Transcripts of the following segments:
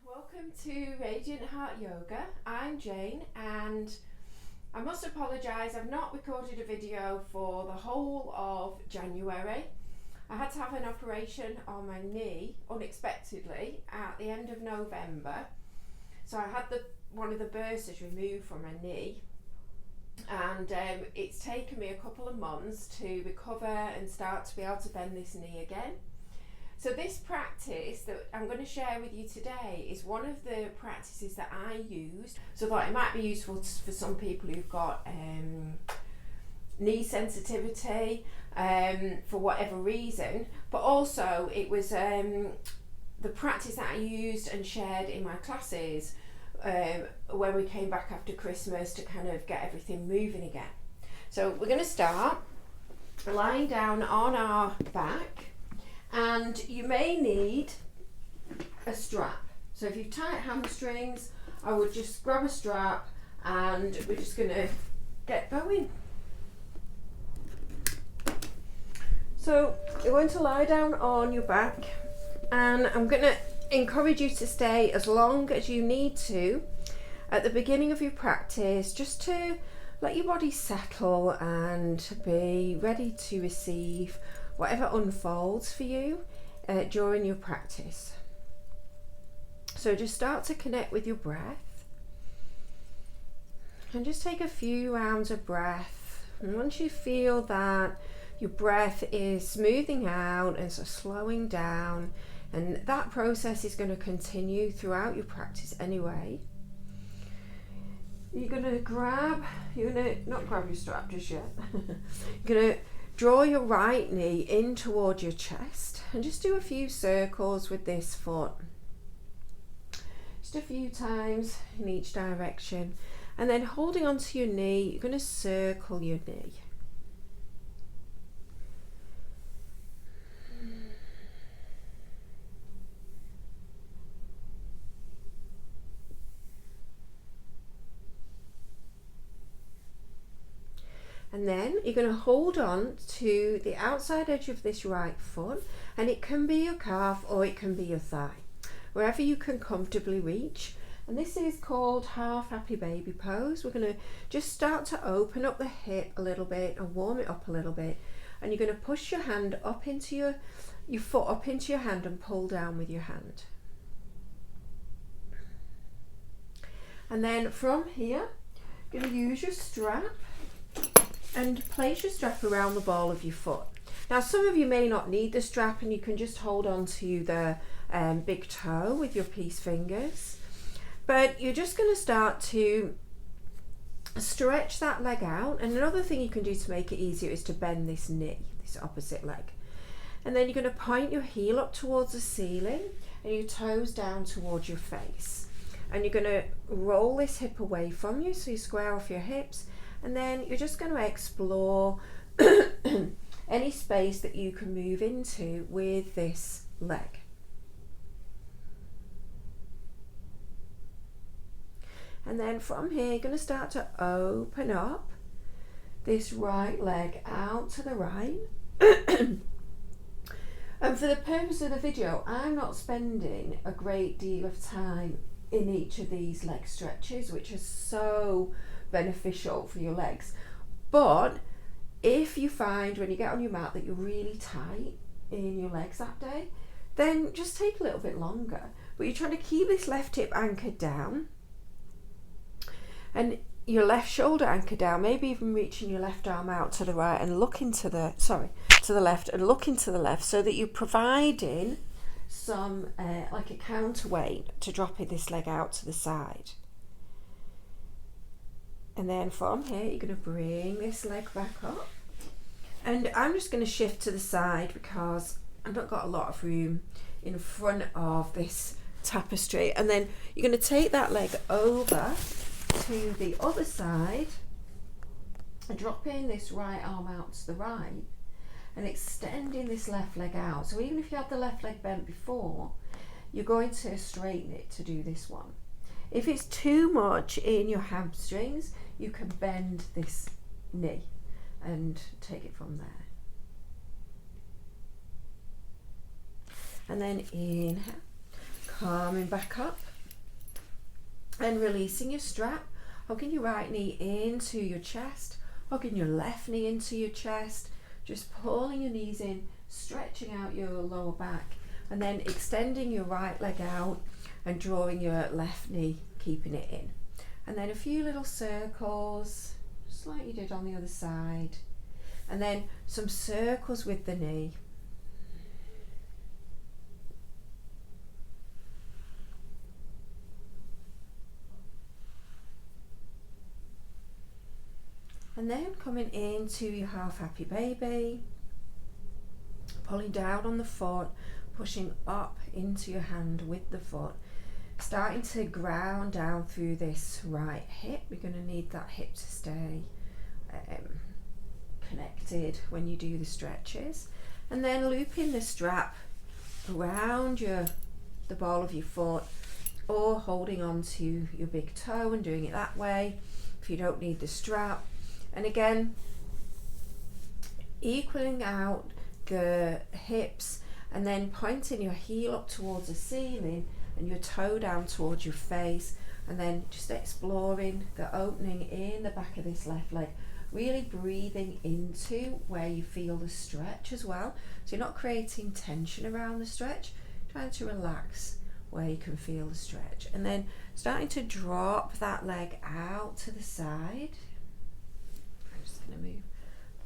Welcome to Radiant Heart Yoga. I'm Jane and I must apologise, I've not recorded a video for the whole of January. I had to have an operation on my knee unexpectedly at the end of November. So I had one of the bursters removed from my knee, and it's taken me a couple of months to recover and start to be able to bend this knee again. So this practice that I'm going to share with you today is one of the practices that I used. So I thought it might be useful for some people who've got knee sensitivity for whatever reason, but also it was the practice that I used and shared in my classes when we came back after Christmas to kind of get everything moving again. So we're going to start lying down on our back. And you may need a strap. So if you've tight hamstrings, I would just grab a strap and we're just going to get going. So you're going to lie down on your back, and I'm going to encourage you to stay as long as you need to at the beginning of your practice, just to let your body settle and be ready to receive whatever unfolds for you during your practice. So just start to connect with your breath and just take a few rounds of breath. And once you feel that your breath is smoothing out and sort of slowing down, and that process is going to continue throughout your practice anyway, you're going to not grab your strap just yet. You're going to draw your right knee in towards your chest and just do a few circles with this foot. Just a few times in each direction. And then holding onto your knee, you're going to circle your knee. And then you're going to hold on to the outside edge of this right foot, and it can be your calf or it can be your thigh, wherever you can comfortably reach. And this is called half happy baby pose. We're going to just start to open up the hip a little bit and warm it up a little bit. And you're going to push your hand up into your foot up into your hand and pull down with your hand. And then from here, you're going to use your strap and place your strap around the ball of your foot. Now some of you may not need the strap and you can just hold on to the big toe with your peace fingers, but you're just going to start to stretch that leg out. And another thing you can do to make it easier is to bend this knee, this opposite leg, and then you're going to point your heel up towards the ceiling and your toes down towards your face, and you're going to roll this hip away from you so you square off your hips. And then you're just going to explore any space that you can move into with this leg. And then from here, you're going to start to open up this right leg out to the right. And for the purpose of the video, I'm not spending a great deal of time in each of these leg stretches, which are so beneficial for your legs. But if you find when you get on your mat that you're really tight in your legs that day, then just take a little bit longer. But you're trying to keep this left hip anchored down and your left shoulder anchored down, maybe even reaching your left arm out to the right and looking to the left and looking to the left, so that you're providing some like a counterweight to dropping this leg out to the side. And then from here, you're going to bring this leg back up. And I'm just going to shift to the side because I've not got a lot of room in front of this tapestry. And then you're going to take that leg over to the other side and dropping this right arm out to the right and extending this left leg out. So even if you had the left leg bent before, you're going to straighten it to do this one. If it's too much in your hamstrings, you can bend this knee and take it from there. And then inhale, calming back up. And releasing your strap, hugging your right knee into your chest, hugging your left knee into your chest, just pulling your knees in, stretching out your lower back, and then extending your right leg out and drawing your left knee, keeping it in. And then a few little circles, just like you did on the other side. And then some circles with the knee. And then coming into your half happy baby, pulling down on the foot, pushing up into your hand with the foot, starting to ground down through this right hip. You're going to need that hip to stay connected when you do the stretches. And then looping the strap around the ball of your foot, or holding on to your big toe and doing it that way if you don't need the strap. And again, equaling out the hips and then pointing your heel up towards the ceiling and your toe down towards your face, and then just exploring the opening in the back of this left leg, really breathing into where you feel the stretch as well. So you're not creating tension around the stretch, trying to relax where you can feel the stretch, and then starting to drop that leg out to the side. Going to move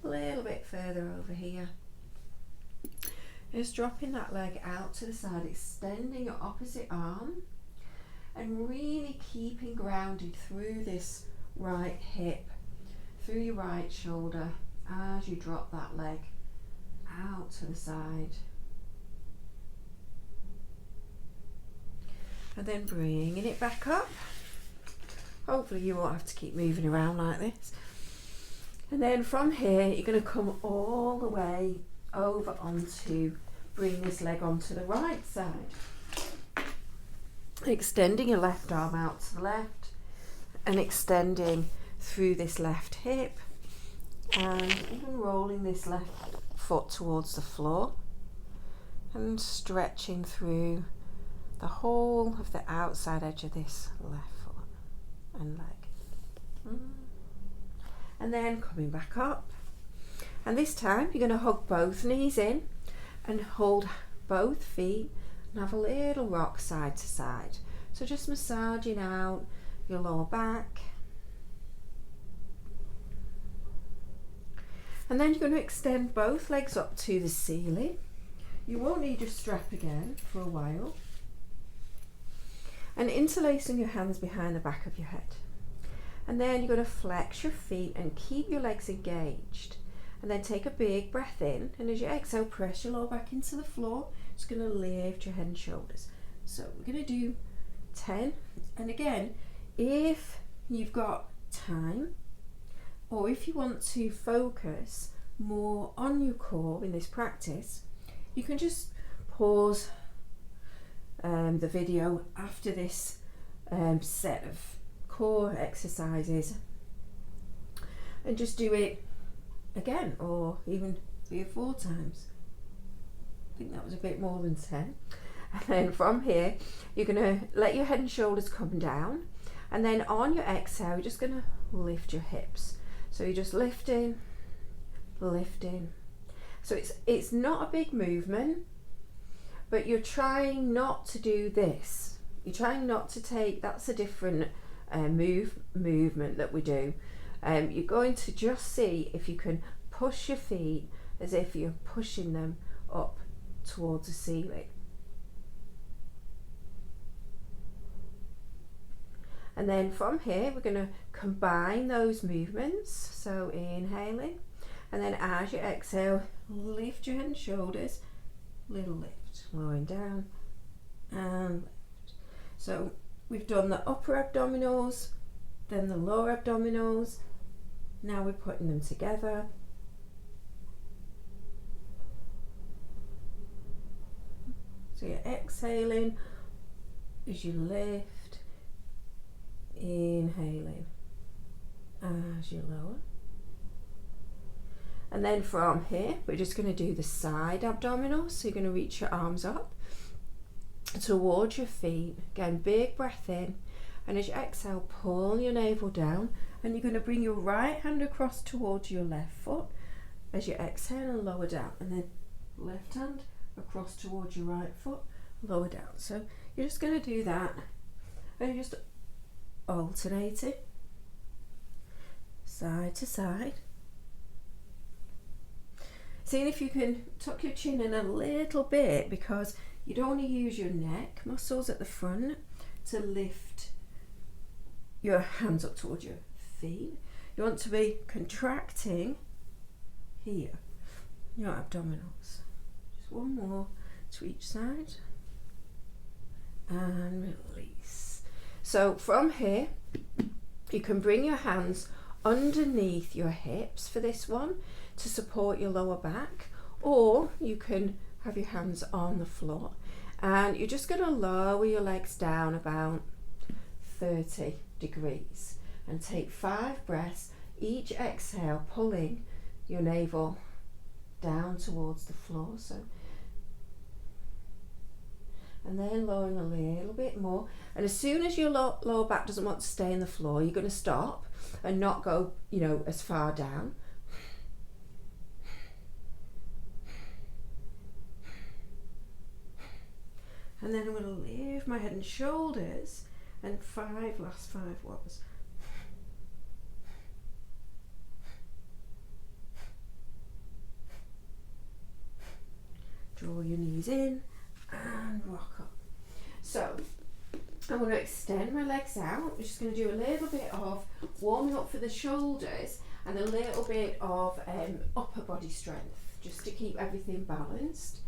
a little bit further over here. Just dropping that leg out to the side, extending your opposite arm, and really keeping grounded through this right hip, through your right shoulder as you drop that leg out to the side. And then bringing it back up. Hopefully you won't have to keep moving around like this. And then from here, you're going to come all the way over onto, bring this leg onto the right side. Extending your left arm out to the left and extending through this left hip, and even rolling this left foot towards the floor and stretching through the whole of the outside edge of this left foot and leg. And then coming back up, and this time you're going to hug both knees in and hold both feet and have a little rock side to side. So just massaging out your lower back. And then you're going to extend both legs up to the ceiling. You won't need your strap again for a while. And interlacing your hands behind the back of your head. And then you're going to flex your feet and keep your legs engaged. And then take a big breath in, and as you exhale, press your lower back into the floor. Just going to lift your head and shoulders. So we're going to do 10. And again, if you've got time, or if you want to focus more on your core in this practice, you can just pause the video after this set of core exercises and just do it again, or even 3 or 4 times. I think that was a bit more than 10. And then from here, you're going to let your head and shoulders come down, and then on your exhale, you're just going to lift your hips. So you're just lifting, lifting. So it's not a big movement, but you're trying not to do this. You're trying not to take, that's a different movement that we do. You're going to just see if you can push your feet as if you're pushing them up towards the ceiling. And then from here, we're going to combine those movements. So inhaling, and then as you exhale, lift your head and shoulders, little lift, lowering down and lift. So we've done the upper abdominals, then the lower abdominals. Now we're putting them together. So you're exhaling as you lift, inhaling as you lower. And then from here, we're just going to do the side abdominals. So you're going to reach your arms up towards your feet. Again, big breath in, And as you exhale, pull your navel down, and you're going to bring your right hand across towards your left foot as you exhale and lower down, and then left hand across towards your right foot, lower down. So you're just going to do that, and you're just alternating side to side. Seeing if you can tuck your chin in a little bit, because you don't want to use your neck muscles at the front to lift your hands up towards your feet. You want to be contracting here, your abdominals. Just one more to each side, and release. So from here, you can bring your hands underneath your hips for this one to support your lower back, or you can have your hands on the floor, and you're just going to lower your legs down about 30 degrees and take 5 breaths, each exhale pulling your navel down towards the floor. So, and then lowering a little bit more, and as soon as your lower back doesn't want to stay in the floor, you're going to stop and not go, as far down. And then I'm going to lift my head and shoulders, and last 5 was. Draw your knees in and rock up. So I'm going to extend my legs out. I'm just going to do a little bit of warming up for the shoulders and a little bit of upper body strength, just to keep everything balanced.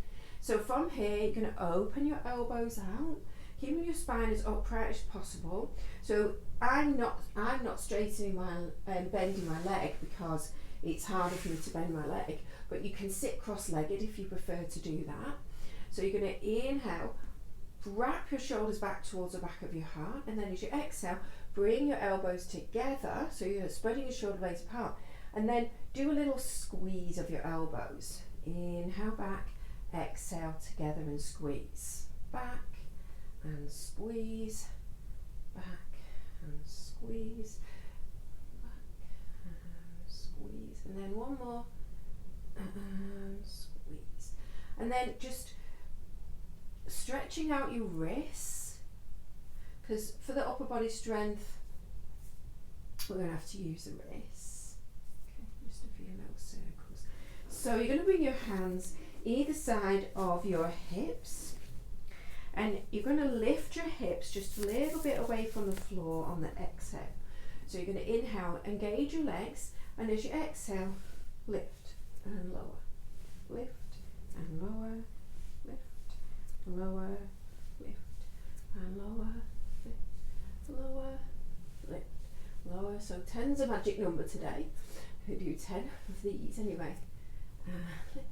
So from here, you're going to open your elbows out, keeping your spine as upright as possible. So I'm not straightening bending my leg, because it's harder for me to bend my leg, but you can sit cross-legged if you prefer to do that. So you're going to inhale, wrap your shoulders back towards the back of your heart, and then as you exhale, bring your elbows together, so you're spreading your shoulder blades apart, and then do a little squeeze of your elbows. Inhale back, exhale together and squeeze. Back and squeeze, back and squeeze, back and squeeze, and then one more, and squeeze. And then just stretching out your wrists, because for the upper body strength, we're going to have to use the wrists. Okay, just a few little circles. So you're going to bring your hands either side of your hips, and you're going to lift your hips just a little bit away from the floor on the exhale. So you're going to inhale, engage your legs, and as you exhale, lift and lower, lift and lower, lift, lower, lift and lower, lift, lower, lift, lower. So 10's a magic number today. We do 10 of these anyway. Lift.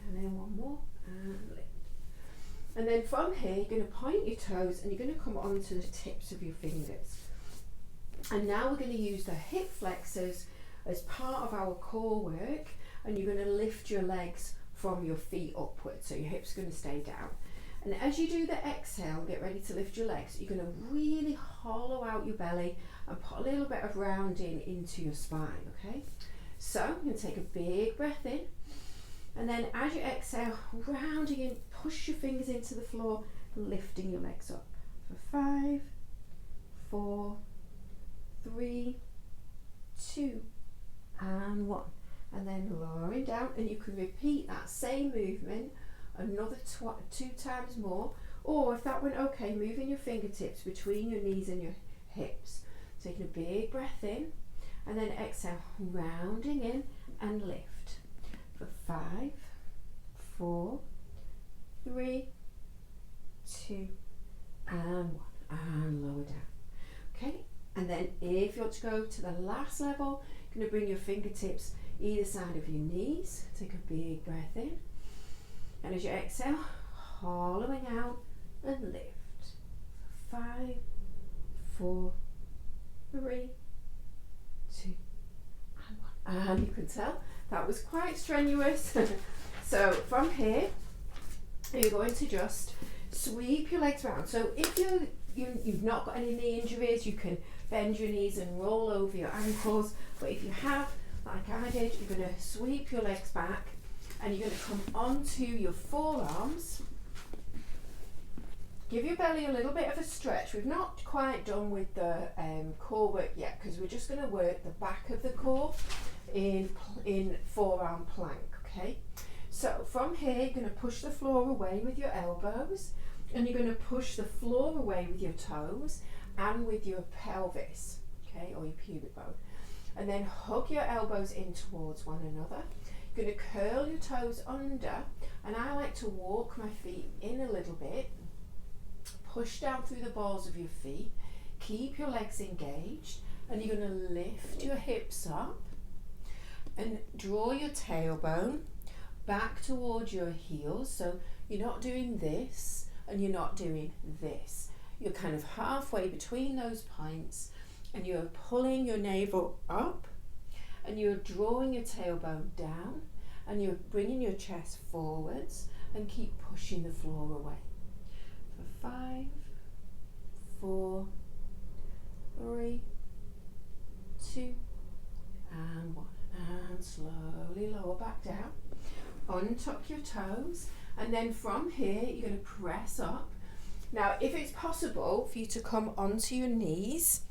And then one more, and lift. And then from here, you're going to point your toes, and you're going to come onto the tips of your fingers. And now we're going to use the hip flexors as part of our core work, and you're going to lift your legs from your feet upwards, so your hips are going to stay down. And as you do the exhale, get ready to lift your legs, you're going to really hollow out your belly and put a little bit of rounding into your spine, okay? So you're going to take a big breath in. And then as you exhale, rounding in, push your fingers into the floor, lifting your legs up. For 5, 4, 3, 2, and 1. And then lowering down, and you can repeat that same movement another 2 times more. Or if that went okay, moving your fingertips between your knees and your hips. Taking a big breath in, and then exhale, rounding in and lift. For 5, 4, 3, 2, and 1, and lower down. Okay, and then if you want to go to the last level, you're going to bring your fingertips either side of your knees. Take a big breath in, and as you exhale, hollowing out and lift. 5, 4, 3, 2, and 1. And you can tell that was quite strenuous. So from here, you're going to just sweep your legs round. So if you've not got any knee injuries, you can bend your knees and roll over your ankles. But if you have, like I did, you're going to sweep your legs back and you're going to come onto your forearms. Give your belly a little bit of a stretch. We've not quite done with the core work yet, because we're just going to work the back of the core in forearm plank, okay? So from here, you're going to push the floor away with your elbows, and you're going to push the floor away with your toes and with your pelvis, okay, or your pubic bone. And then hug your elbows in towards one another. You're going to curl your toes under, and I like to walk my feet in a little bit. Push down through the balls of your feet. Keep your legs engaged, and you're going to lift your hips up and draw your tailbone back towards your heels. So you're not doing this and you're not doing this. You're kind of halfway between those points, and you're pulling your navel up and you're drawing your tailbone down, and you're bringing your chest forwards and keep pushing the floor away. For 5, 4, 3, 2, and 1. And slowly lower back down. Untuck your toes, and then from here you're going to press up. Now if it's possible for you to come onto your knees,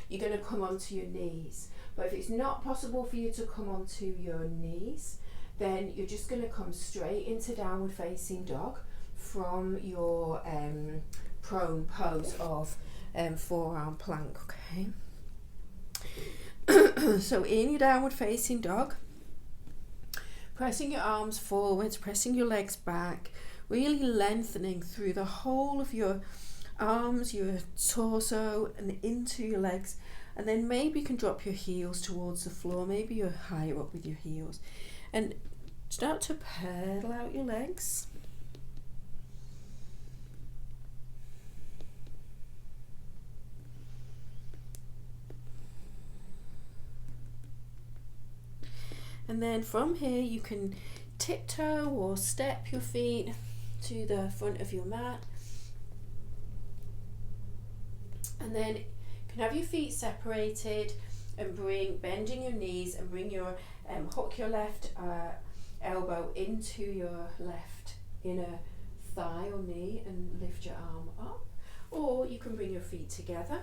you're going to come onto your knees. But if it's not possible for you to come onto your knees, then you're just going to come straight into downward facing dog from your prone pose of forearm plank, okay? So in your downward facing dog, pressing your arms forwards, pressing your legs back, really lengthening through the whole of your arms, your torso, and into your legs. And then maybe you can drop your heels towards the floor. Maybe you're higher up with your heels. And start to pedal out your legs. And then from here you can tiptoe or step your feet to the front of your mat. And then you can have your feet separated and bending your knees, and bring your, hook your left elbow into your left inner thigh or knee and lift your arm up. Or you can bring your feet together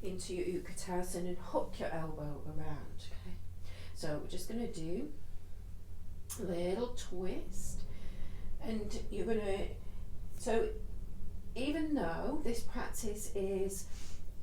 into your Utkatasana and hook your elbow around, okay? So we're just going to do a little twist, and you're going to, so even though this practice is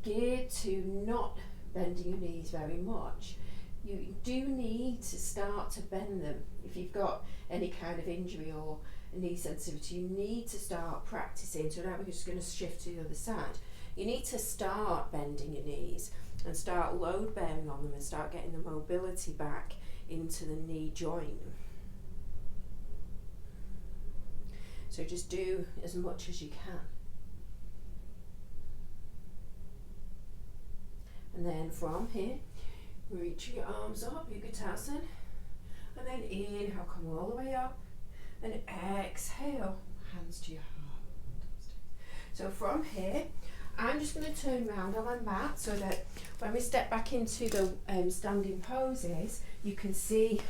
geared to not bending your knees very much, you do need to start to bend them. If you've got any kind of injury or knee sensitivity, you need to start practicing. So now we're just going to shift to the other side. You need to start bending your knees and start load bearing on them, and start getting the mobility back into the knee joint. So just do as much as you can. And then from here, reach your arms up, Utkatasana, and then inhale, come all the way up, and exhale, hands to your heart. So from here, I'm just going to turn around on my mat so that when we step back into the standing poses, you can see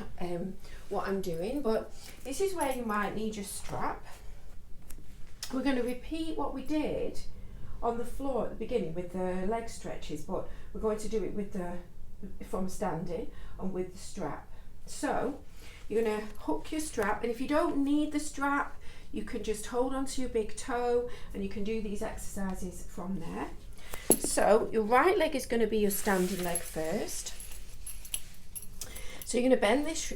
what I'm doing. But this is where you might need your strap. We're going to repeat what we did on the floor at the beginning with the leg stretches, but we're going to do it with from standing and with the strap. So you're going to hook your strap, and if you don't need the strap, you can just hold on to your big toe, and you can do these exercises from there. So your right leg is going to be your standing leg first. So you're going to bend this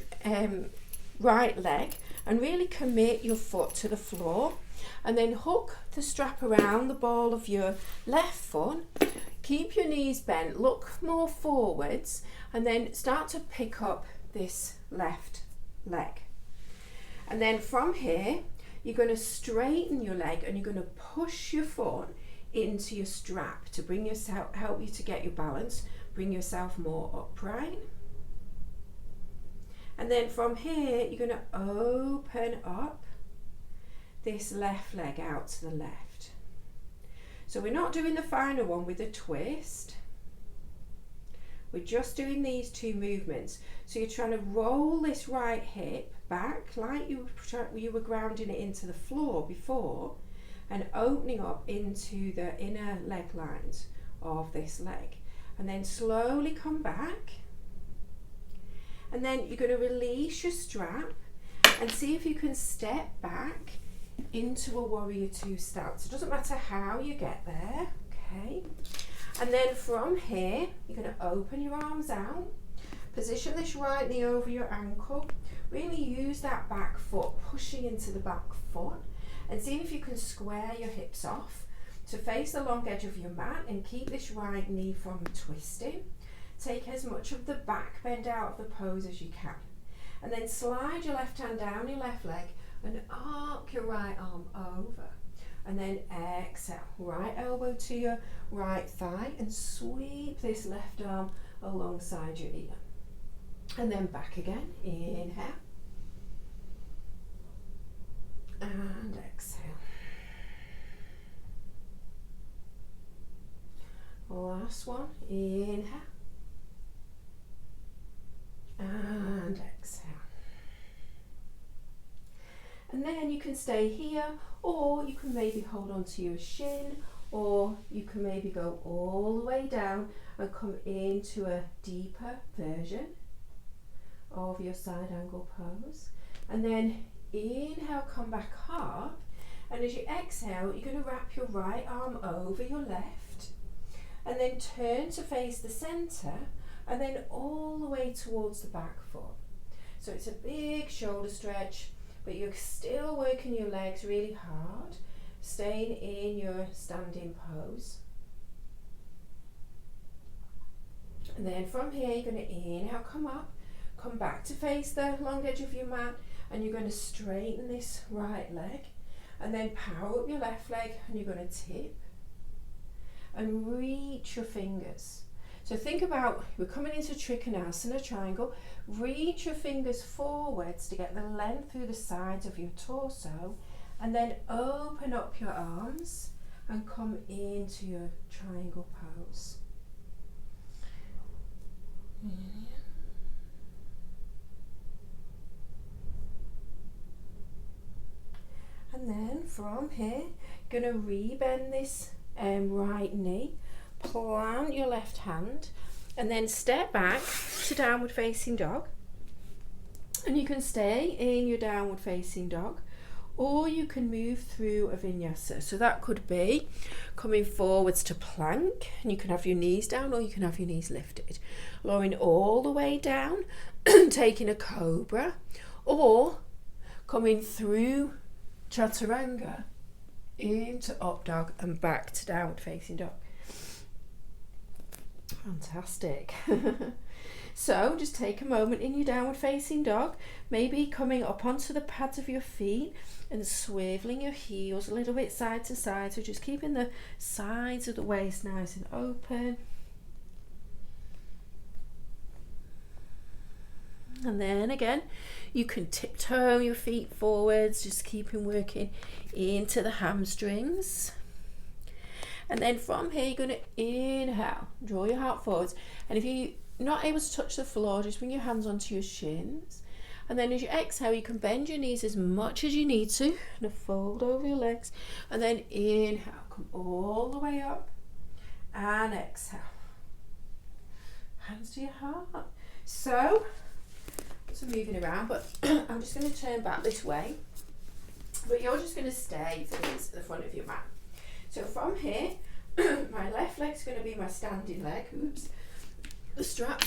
right leg and really commit your foot to the floor, and then hook the strap around the ball of your left foot. Keep your knees bent, look more forwards, and then start to pick up this left leg. And then from here, you're going to straighten your leg, and you're going to push your foot into your strap to bring yourself, help you to get your balance, bring yourself more upright. And then from here, you're going to open up this left leg out to the left. So we're not doing the final one with a twist. We're just doing these two movements. So you're trying to roll this right hip back like you were grounding it into the floor before, and opening up into the inner leg lines of this leg. And then slowly come back. And then you're going to release your strap and see if you can step back into a warrior two stance. It doesn't matter how you get there, okay? And then from here, you're going to open your arms out, position this right knee over your ankle, really use that back foot, pushing into the back foot, and see if you can square your hips off to face the long edge of your mat and keep this right knee from twisting. Take as much of the back bend out of the pose as you can. And then slide your left hand down your left leg and arc your right arm over. And then exhale, right elbow to your right thigh and sweep this left arm alongside your ear. And then back again, inhale. And exhale. Last one, inhale. And exhale. And then you can stay here, or you can maybe hold on to your shin, or you can maybe go all the way down and come into a deeper version of your side angle pose. And then inhale, come back up, and as you exhale, you're going to wrap your right arm over your left, and then turn to face the center, and then all the way towards the back foot. So it's a big shoulder stretch, but you're still working your legs really hard, staying in your standing pose. And then from here, you're going to inhale, come up, come back to face the long edge of your mat, and you're going to straighten this right leg, and then power up your left leg, and you're going to tip and reach your fingers. So think about, we're coming into Trikonasana triangle, reach your fingers forwards to get the length through the sides of your torso, and then open up your arms and come into your triangle pose. And then from here, you're going to rebend this right knee, plant your left hand, and then step back to downward facing dog. And you can stay in your downward facing dog, or you can move through a vinyasa. So that could be coming forwards to plank, and you can have your knees down, or you can have your knees lifted. Lowering all the way down, taking a cobra, or coming through chaturanga into up dog and back to downward facing dog. Fantastic. So just take a moment in your downward facing dog, maybe coming up onto the pads of your feet and swiveling your heels a little bit side to side, so just keeping the sides of the waist nice and open. And then again, you can tiptoe your feet forwards, just keeping working into the hamstrings. And then from here, you're going to inhale, draw your heart forwards. And if you're not able to touch the floor, just bring your hands onto your shins. And then as you exhale, you can bend your knees as much as you need to, and fold over your legs. And then inhale, come all the way up, and exhale. Hands to your heart. So moving around, but I'm just going to turn back this way. But you're just going to stay for these at the front of your mat. So from here, my left leg's going to be my standing leg. Oops. The strap.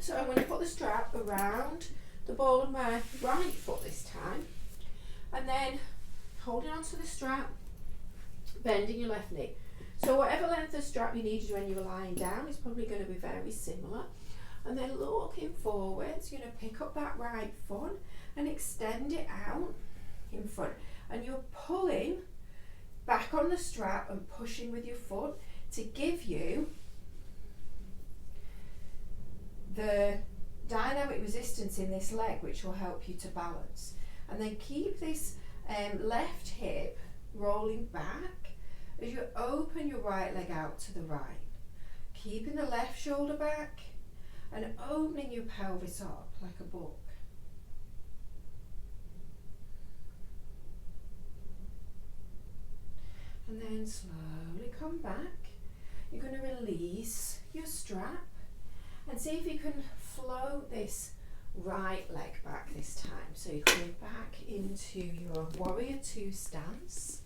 So I'm going to put the strap around the ball of my right foot this time, and then holding onto the strap, bending your left knee. So whatever length of strap you needed when you were lying down is probably going to be very similar. And then looking forwards, you're going to pick up that right foot and extend it out in front. And you're pulling back on the strap and pushing with your foot to give you the dynamic resistance in this leg, which will help you to balance. And then keep this left hip rolling back as you open your right leg out to the right. Keeping the left shoulder back and opening your pelvis up like a book. And then slowly come back. You're going to release your strap and see if you can float this right leg back this time. So you're coming back into your warrior two stance.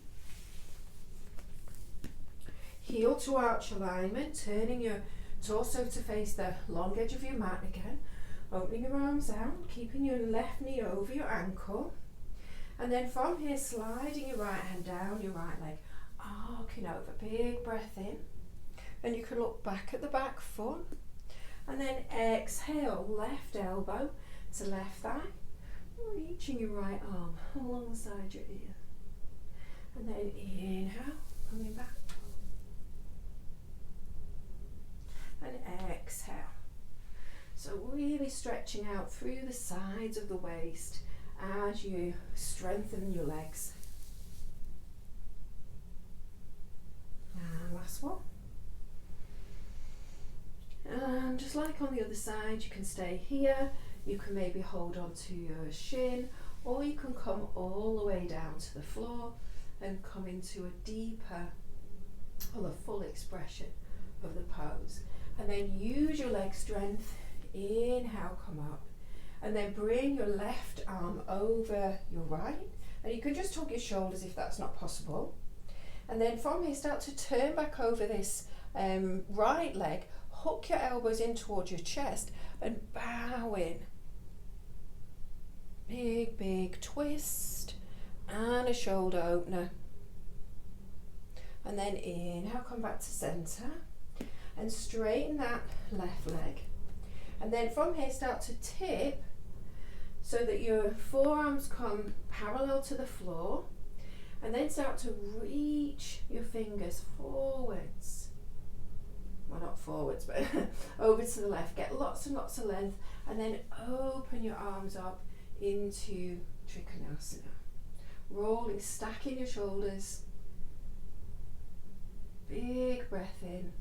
Heel to arch alignment, turning your torso to face the long edge of your mat again. Opening your arms out, keeping your left knee over your ankle. And then from here, sliding your right hand down your right leg, arcing over. Big breath in. And you can look back at the back foot. And then exhale, left elbow to left thigh. Reaching your right arm alongside your ear. And then inhale, coming back. And exhale. So really stretching out through the sides of the waist as you strengthen your legs. And last one. And just like on the other side, you can stay here. You can maybe hold on to your shin, or you can come all the way down to the floor and come into a deeper or the full expression of the pose. And then use your leg strength. Inhale, come up. And then bring your left arm over your right. And you can just tuck your shoulders if that's not possible. And then from here, start to turn back over this right leg. Hook your elbows in towards your chest and bow in. Big, big twist. And a shoulder opener. And then inhale, come back to center. And straighten that left leg. And then from here, start to tip so that your forearms come parallel to the floor. And then start to reach your fingers forwards. Well, not forwards, but over to the left. Get lots and lots of length. And then open your arms up into Trikonasana. Rolling, stacking your shoulders. Big breath in.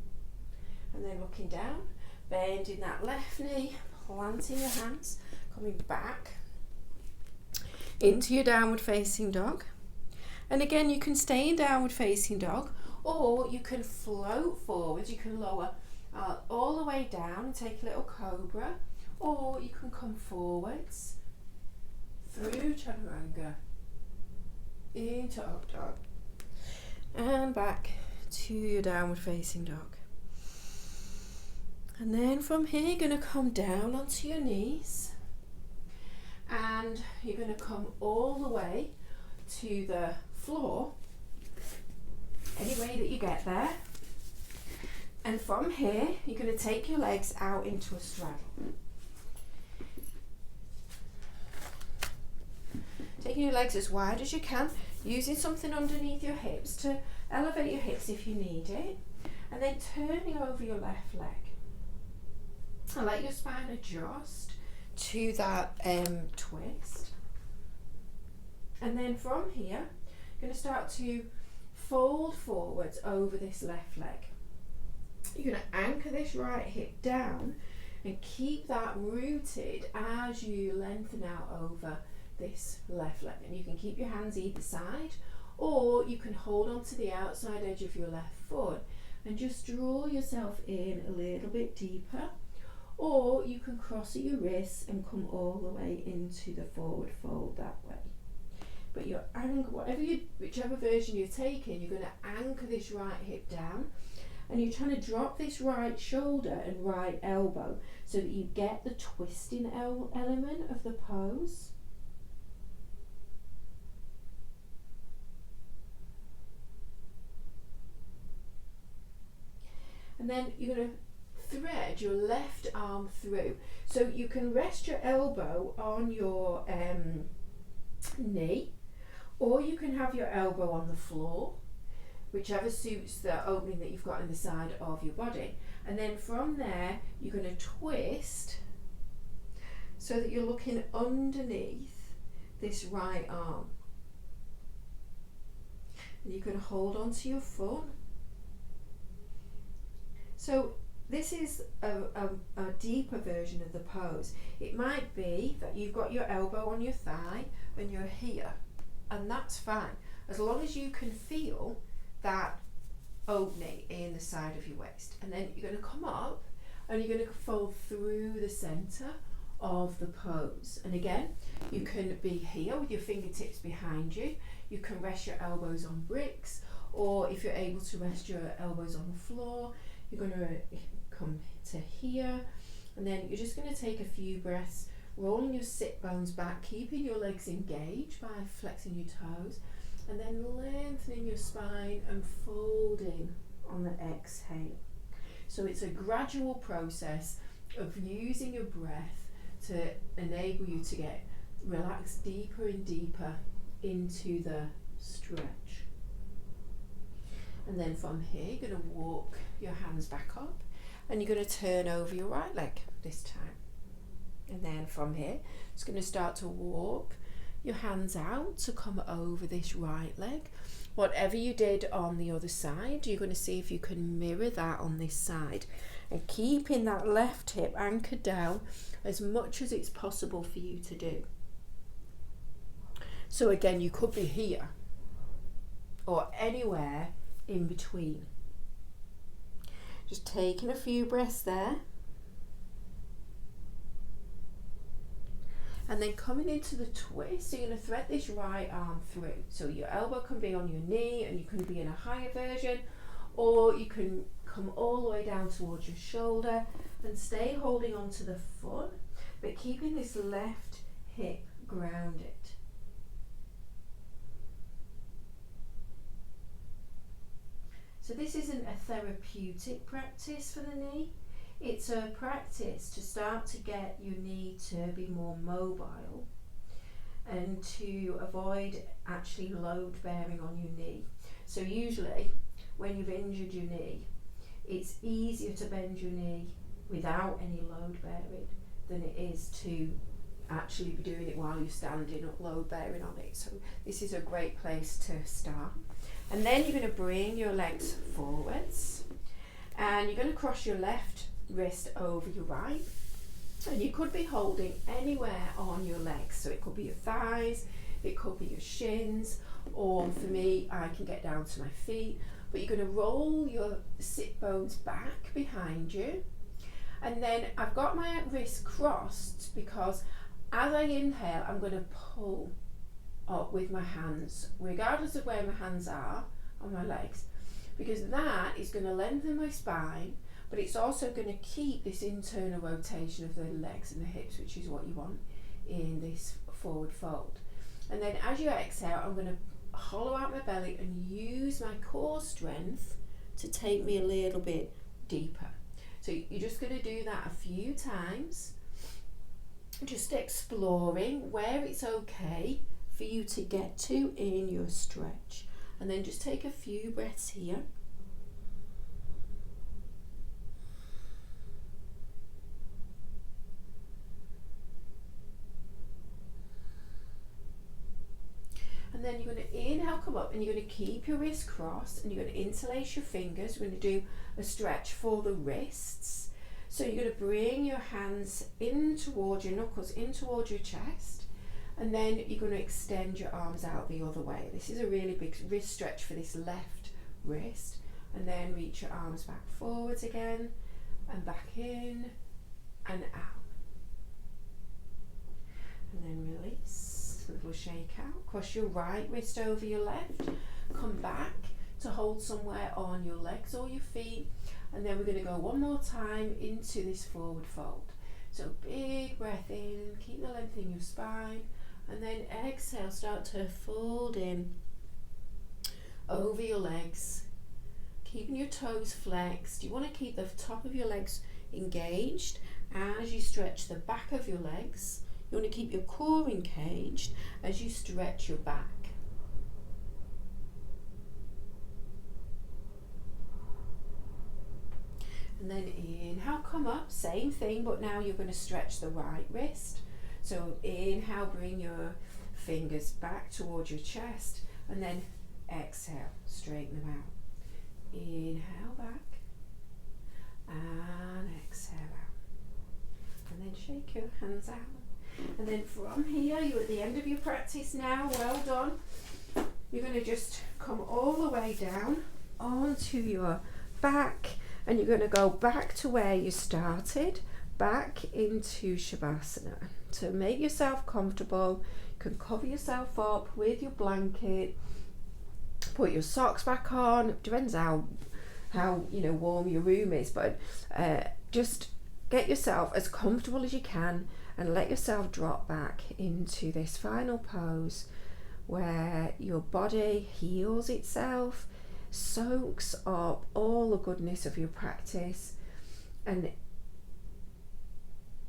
And then looking down, bending that left knee, planting your hands, coming back into your downward facing dog. And again, you can stay in downward facing dog, or you can float forwards. You can lower all the way down and take a little cobra, or you can come forwards through chaturanga into up dog and back to your downward facing dog. And then from here, you're going to come down onto your knees and you're going to come all the way to the floor, any way that you get there. And from here, you're going to take your legs out into a straddle. Taking your legs as wide as you can, using something underneath your hips to elevate your hips if you need it. And then turning over your left leg. And let your spine adjust to that twist. And then from here, you're going to start to fold forwards over this left leg. You're going to anchor this right hip down and keep that rooted as you lengthen out over this left leg. And you can keep your hands either side, or you can hold on to the outside edge of your left foot and just draw yourself in a little bit deeper. Or you can cross at your wrists and come all the way into the forward fold that way. But your whichever version you're taking, you're going to anchor this right hip down, and you're trying to drop this right shoulder and right elbow so that you get the twisting element of the pose. And then you're going to thread your left arm through. So you can rest your elbow on your knee, or you can have your elbow on the floor, whichever suits the opening that you've got in the side of your body. And then from there, you're going to twist so that you're looking underneath this right arm. And you're going to hold on to your foot. So this is a deeper version of the pose. It might be that you've got your elbow on your thigh and you're here, and that's fine, as long as you can feel that opening in the side of your waist. And then you're going to come up and you're going to fold through the center of the pose. And again, you can be here with your fingertips behind you. You can rest your elbows on bricks, or if you're able to rest your elbows on the floor, you're going to come to here, and then you're just going to take a few breaths, rolling your sit bones back, keeping your legs engaged by flexing your toes, and then lengthening your spine and folding on the exhale. So it's a gradual process of using your breath to enable you to get relaxed deeper and deeper into the stretch. And then from here, you're going to walk your hands back up, and you're going to turn over your right leg this time. And then from here, it's going to start to walk your hands out to come over this right leg. Whatever you did on the other side, you're going to see if you can mirror that on this side, and keeping that left hip anchored down as much as it's possible for you to do. So again, you could be here or anywhere in between. Just taking a few breaths there. And then coming into the twist, so you're going to thread this right arm through. So your elbow can be on your knee, and you can be in a higher version, or you can come all the way down towards your shoulder and stay holding onto the foot, but keeping this left hip grounded. So this isn't a therapeutic practice for the knee. It's a practice to start to get your knee to be more mobile and to avoid actually load bearing on your knee. So usually when you've injured your knee, it's easier to bend your knee without any load bearing than it is to actually be doing it while you're standing up, load bearing on it. So this is a great place to start. And then you're going to bring your legs forwards, and you're going to cross your left wrist over your right, and you could be holding anywhere on your legs. So it could be your thighs, it could be your shins, or for me, I can get down to my feet. But you're going to roll your sit bones back behind you, and then I've got my wrists crossed because as I inhale, I'm going to pull up with my hands, regardless of where my hands are on my legs, because that is going to lengthen my spine, but it's also going to keep this internal rotation of the legs and the hips, which is what you want in this forward fold. And then as you exhale, I'm going to hollow out my belly and use my core strength to take me a little bit deeper. So you're just going to do that a few times, just exploring where it's okay for you to get to in your stretch. And then just take a few breaths here. And then you're going to inhale, come up, and you're going to keep your wrists crossed, and you're going to interlace your fingers. We're going to do a stretch for the wrists. So you're going to bring your hands in towards your knuckles, in towards your chest, and then you're going to extend your arms out the other way. This is a really big wrist stretch for this left wrist. And then reach your arms back forwards again, and back in and out. And then release, a little shake out. Cross your right wrist over your left. Come back to hold somewhere on your legs or your feet. And then we're going to go one more time into this forward fold. So big breath in, keep the length in your spine. And then exhale, start to fold in over your legs, keeping your toes flexed. You want to keep the top of your legs engaged as you stretch the back of your legs. You want to keep your core engaged as you stretch your back. And then inhale, come up, same thing, but now you're going to stretch the right wrist. So inhale, bring your fingers back towards your chest, and then exhale, straighten them out. Inhale back and exhale out, and then shake your hands out. And then from here, you're at the end of your practice now. Well done. You're going to just come all the way down onto your back, and you're going to go back to where you started, back into Shavasana. So make yourself comfortable. You can cover yourself up with your blanket, put your socks back on. It depends how warm your room is, but just get yourself as comfortable as you can and let yourself drop back into this final pose where your body heals itself, soaks up all the goodness of your practice, and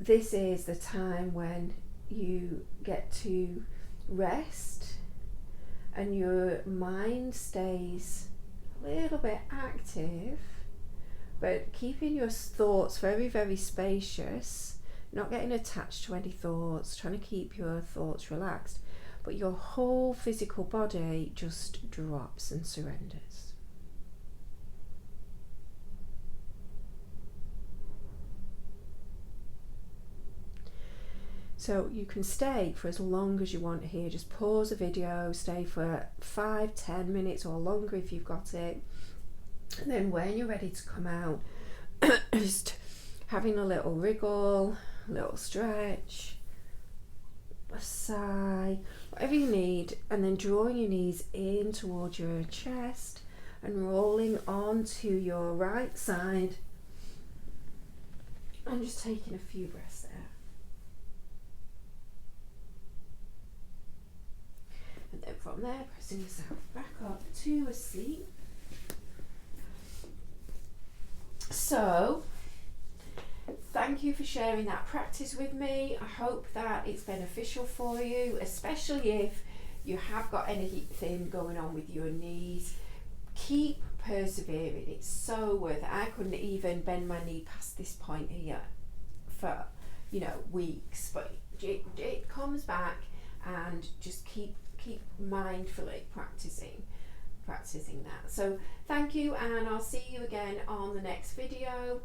this is the time when you get to rest and your mind stays a little bit active, but keeping your thoughts very, very spacious, not getting attached to any thoughts, trying to keep your thoughts relaxed, but your whole physical body just drops and surrenders. So you can stay for as long as you want here. Just pause the video, stay for 5-10 minutes or longer if you've got it. And then when you're ready to come out, just having a little wriggle, a little stretch, a sigh, whatever you need, and then drawing your knees in towards your chest and rolling onto your right side and just taking a few breaths there. And then from there, pressing yourself back up to a seat. So, thank you for sharing that practice with me. I hope that it's beneficial for you, especially if you have got anything going on with your knees. Keep persevering. It's so worth it. I couldn't even bend my knee past this point here for, weeks, but it comes back, and just keep mindfully practicing that. So thank you, and I'll see you again on the next video.